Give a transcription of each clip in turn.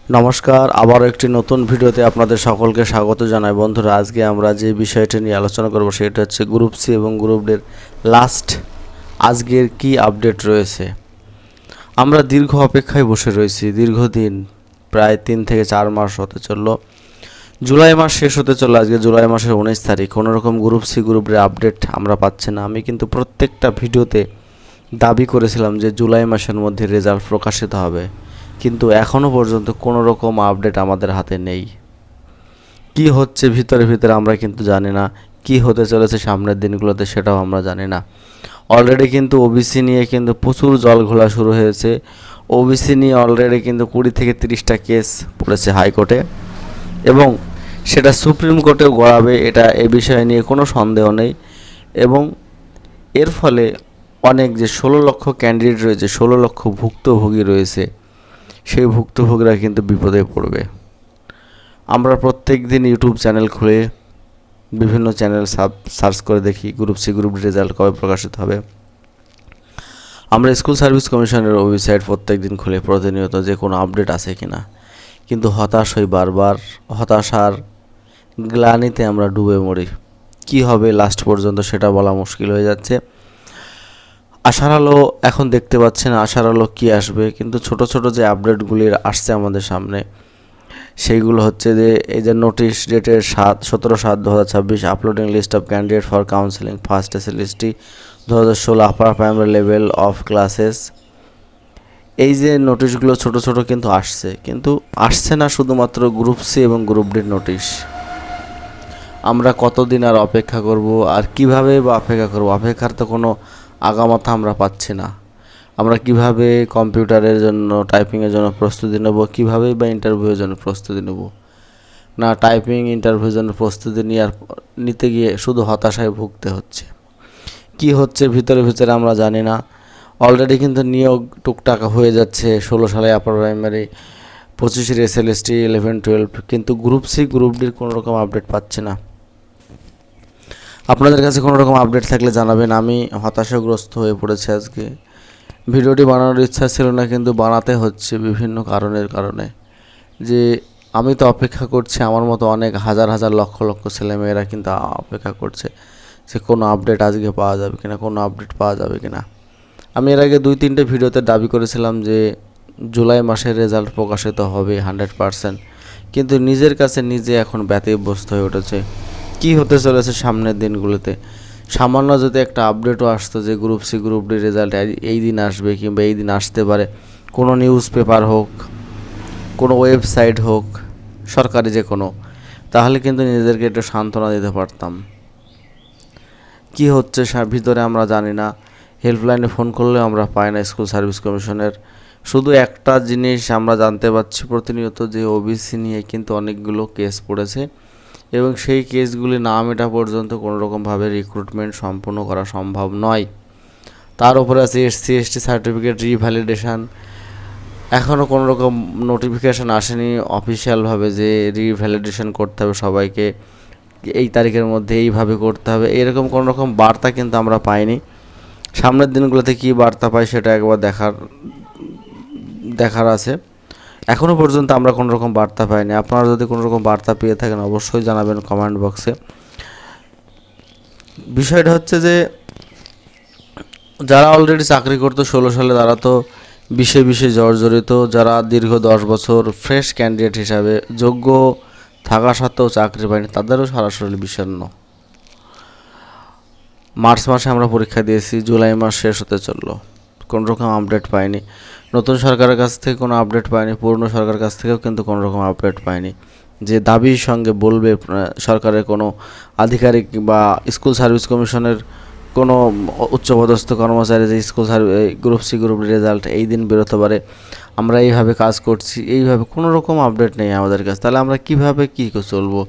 নমস্কার, আবারও একটি নতুন ভিডিওতে আপনাদের সকলকে স্বাগত জানাই। বন্ধুরা, আজকে আমরা যে বিষয়টি নিয়ে আলোচনা করব সেটা হচ্ছে গ্রুপ সি এবং গ্রুপ ডির লাস্ট আজকের কি আপডেট রয়েছে। আমরা দীর্ঘ অপেক্ষায় বসে রয়েছি, দীর্ঘদিন প্রায় 3 থেকে 4 মাস হতে চলল। জুলাই মাস শেষ হতে চললো, আজকে জুলাই মাসের 19 তারিখ। কোনোরকম গ্রুপ সি গ্রুপ ডির আপডেট আমরা পাচ্ছি না। আমি কিন্তু প্রত্যেকটা ভিডিওতে দাবি করেছিলাম যে জুলাই মাসের মধ্যে রেজাল্ট প্রকাশিত হবে, কিন্তু এখনও পর্যন্ত কোনো রকম আপডেট আমাদের হাতে নেই। কি হচ্ছে ভিতরে ভিতরে আমরা কিন্তু জানি না, কি হতে চলেছে সামনের দিনগুলোতে সেটাও আমরা জানি না। অলরেডি কিন্তু ওবিসি নিয়ে কিন্তু প্রচুর জল ঘোলা শুরু হয়েছে। ওবিসি নিয়ে অলরেডি কিন্তু 20 থেকে 30টা কেস পড়েছে হাইকোর্টে, এবং সেটা সুপ্রিম কোর্টেও গড়াবে, এটা এ বিষয় নিয়ে কোনো সন্দেহ নেই। এবং এর ফলে অনেক যে 16 লক্ষ ক্যান্ডিডেট রয়েছে, 16 লক্ষ ভুক্তভোগী রয়েছে, সেই ভুক্তভোগীরা কিন্তু বিপদে পড়বে। আমরা প্রত্যেক দিন ইউটিউব চ্যানেল খুলে বিভিন্ন চ্যানেল সার্চ করে দেখি group C group D result কবে প্রকাশিত হবে। আমরা স্কুল সার্ভিস কমিশনের ওয়েবসাইট প্রত্যেক দিন খুলে প্রতিনিয়ত যে কোনো আপডেট আছে কিনা, কিন্তু হতাশ হই বারবার। হতাশার গ্লানিতে আমরা ডুবে মরি। কি হবে লাস্ট পর্যন্ত সেটা বলা মুশকিল হয়ে যাচ্ছে। আশার আলো এখন দেখতে পাচ্ছি না, আশার আলো কী আসবে, কিন্তু ছোট ছোট যে আপডেটগুলি আসছে আমাদের সামনে, সেইগুলো হচ্ছে যে এই যে নোটিশ ডেটের 17/7/2026 uploading list of candidate for counselling first SLST 2016 upper primary level of classes. এই যে নোটিশগুলো ছোট ছোট কিন্তু আসছে, কিন্তু আসছে না শুধুমাত্র গ্রুপ সি এবং গ্রুপ ডির নোটিশ। আমরা কতদিন আর অপেক্ষা করব, আর কিভাবে বা অপেক্ষা করব? অপেক্ষার তো কোনো আগামাথা আমরা পাচ্ছি না। আমরা কিভাবে কম্পিউটারের জন্য টাইপিংয়ের জন্য প্রস্তুতি নেব, কিভাবে বা ইন্টারভিউয়ের জন্য প্রস্তুতি নেব? না, টাইপিং ইন্টারভিউয়ের জন্য প্রস্তুতি নিতে গিয়ে শুধু হতাশায় ভুগতে হচ্ছে। কি হচ্ছে ভিতরে ভিতরে আমরা জানি না। অলরেডি কিন্তু নিয়োগ টুকটাক হয়ে যাচ্ছে। 16 সালে আপার প্রাইমারি, 25-এর এসএলএসটি, 11-12, কিন্তু গ্রুপ সি গ্রুপ ডির কোনো রকম আপডেট পাচ্ছে না। আপনাদের কাছে কোনো রকম আপডেট থাকলে জানাবেন। আমি হতাশাগ্রস্ত হয়ে পড়েছি আজকে। ভিডিওটি বানানোর ইচ্ছা ছিল না, কিন্তু বানাতে হচ্ছে বিভিন্ন কারণে। যে আমি তো অপেক্ষা করছি, আমার মতো অনেক হাজার হাজার লক্ষ লক্ষ ছেলেমেয়েরা কিন্তু অপেক্ষা করছে যে কোনো আপডেট আজকে পাওয়া যাবে কিনা, কোনো আপডেট পাওয়া যাবে কিনা। আমি এর আগে 2-3টে ভিডিওতে দাবি করেছিলাম যে জুলাই মাসের রেজাল্ট প্রকাশিত হবে 100%, কিন্তু নিজের কাছে নিজে এখন ব্যতিব্যস্ত হয়ে উঠেছে। কি হতে চলেছে সামনের দিনগুলোতে? সামান্য যদি একটা আপডেটও আসতো যে group C group D result এই দিন আসবে কিংবা এই দিন আসতে পারে, কোনো নিউজ পেপার হোক, কোনো ওয়েবসাইট হোক, সরকারি যে কোনো, তাহলে কিন্তু নিজেদেরকে একটু সান্ত্বনা দিতে পারতাম। কি হচ্ছে ভিতরে আমরা জানি না। হেল্পলাইনে ফোন করলেও আমরা পাই না স্কুল সার্ভিস কমিশনের। শুধু একটা জিনিস আমরা জানতে পারছি প্রতিনিয়ত, যে ওবিসি নিয়ে কিন্তু অনেকগুলো কেস পড়েছে, এবং সেই কেসগুলি না মেটা পর্যন্ত কোনো রকমভাবে রিক্রুটমেন্ট সম্পূর্ণ করা সম্ভব নয়। তার উপরে আছে এসসি এসটি সার্টিফিকেট রিভ্যালিডেশন। এখনও কোনো রকম নোটিফিকেশান আসেনি অফিসিয়ালভাবে যে রিভ্যালিডেশন করতে হবে সবাইকে, এই তারিখের মধ্যে এইভাবে করতে হবে, এরকম কোনো রকম বার্তা কিন্তু আমরা পাইনি। সামনের দিনগুলোতে কী বার্তা পাই সেটা একবার দেখার আছে। এখনও পর্যন্ত আমরা কোনো রকম বার্তা পাইনি। আপনারা যদি কোনো রকম বার্তা পেয়ে থাকেন অবশ্যই জানাবেন কমেন্ট বক্সে। বিষয়টা হচ্ছে যে যারা অলরেডি চাকরি করতো 16 সালে, তারা তো বিষে জর্জরিত। যারা দীর্ঘ 10 বছর ফ্রেশ ক্যান্ডিডেট হিসাবে যোগ্য থাকা সত্ত্বেও চাকরি পায়নি, তাদেরও সরাসরি বিষণ্ণ। মার্চ মাসে আমরা পরীক্ষা দিয়েছি, জুলাই মাস শেষ হতে চললো, কোনো রকম আপডেট পাইনি। নতুন সরকারের কাছ থেকে কোনো আপডেট পাইনি, পুরনো সরকারের কাছ থেকেও কিন্তু কোনো রকম আপডেট পাইনি যে দাবির সঙ্গে বলবে সরকারের কোনো আধিকারিক বা স্কুল সার্ভিস কমিশনের কোনো উচ্চপদস্থ কর্মচারী যে school group C group result এই দিন বেরোতে পারে, আমরা এইভাবে কাজ করছি, এইভাবে কোনো রকম আপডেট নেই আমাদের কাছে। তাহলে আমরা কিভাবে কী চলবো,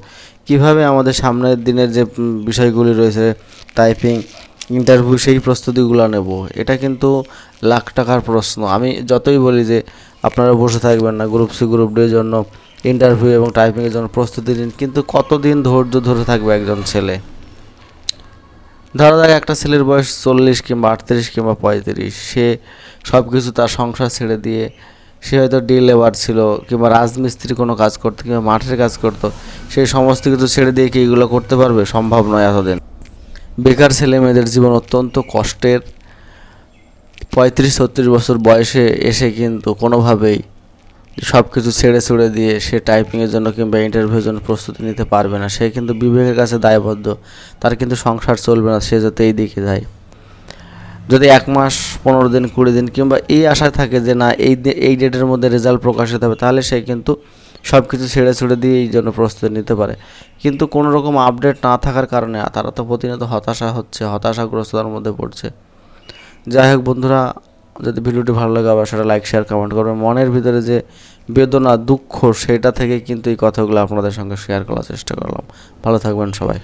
কিভাবে আমাদের সামনের দিনের যে বিষয়গুলি রয়েছে, টাইপিং ইন্টারভিউ, সেই প্রস্তুতিগুলো নেব? এটা কিন্তু লাখ টাকার প্রশ্ন। আমি যতই বলি যে আপনারা বসে থাকবেন না, গ্রুপ সি গ্রুপ ডির জন্য ইন্টারভিউ এবং টাইপিংয়ের জন্য প্রস্তুতি নিন, কিন্তু কতদিন ধৈর্য ধরে থাকবে একজন ছেলে? ধরা যাক একটা ছেলের বয়স 40 কিংবা 38 কিংবা 35, সে সব কিছু তার সংসার ছেড়ে দিয়ে সে হয়তো ডে লেবার ছিল কিংবা রাজমিস্ত্রি কোনো কাজ করতো কিংবা মাঠের কাজ করতো, সেই সমস্ত কিছু ছেড়ে দিয়ে কি এগুলো করতে পারবে? সম্ভব নয় এতদিন। বেকার ছেলে মেয়েদের জীবন অত্যন্ত কষ্টের। 35-36 বছর বয়সে এসে কিন্তু কোনোভাবেই সব কিছু ছেড়ে ছুড়ে দিয়ে সে টাইপিংয়ের জন্য কিংবা ইন্টারভিউর জন্য প্রস্তুতি নিতে পারবে না। সে কিন্তু বিবেকের কাছে দায়বদ্ধ, তার কিন্তু সংসার চলবে না, সে যাতে এই দিকে যায়। যদি 1 মাস 15 দিন 20 দিন কিংবা এই আশায় থাকে যে না এই ডেটের মধ্যে রেজাল্ট প্রকাশিত হবে, তাহলে সে কিন্তু সব কিছু ছেড়ে ছুড়ে দিয়ে এই জন্য প্রস্তুতি নিতে পারে। কিন্তু কোনো রকম আপডেট না থাকার কারণে তারা তো প্রতিনিয়ত হতাশাগ্রস্ততার মধ্যে পড়ছে। যাই হোক বন্ধুরা, যদি ভিডিওটি ভালো লাগে আবার সেটা লাইক শেয়ার কমেন্ট করবেন। মনের ভিতরে যে বেদনা দুঃখ সেটা থেকে কিন্তু এই কথাগুলো আপনাদের সঙ্গে শেয়ার করার চেষ্টা করলাম। ভালো থাকবেন সবাই।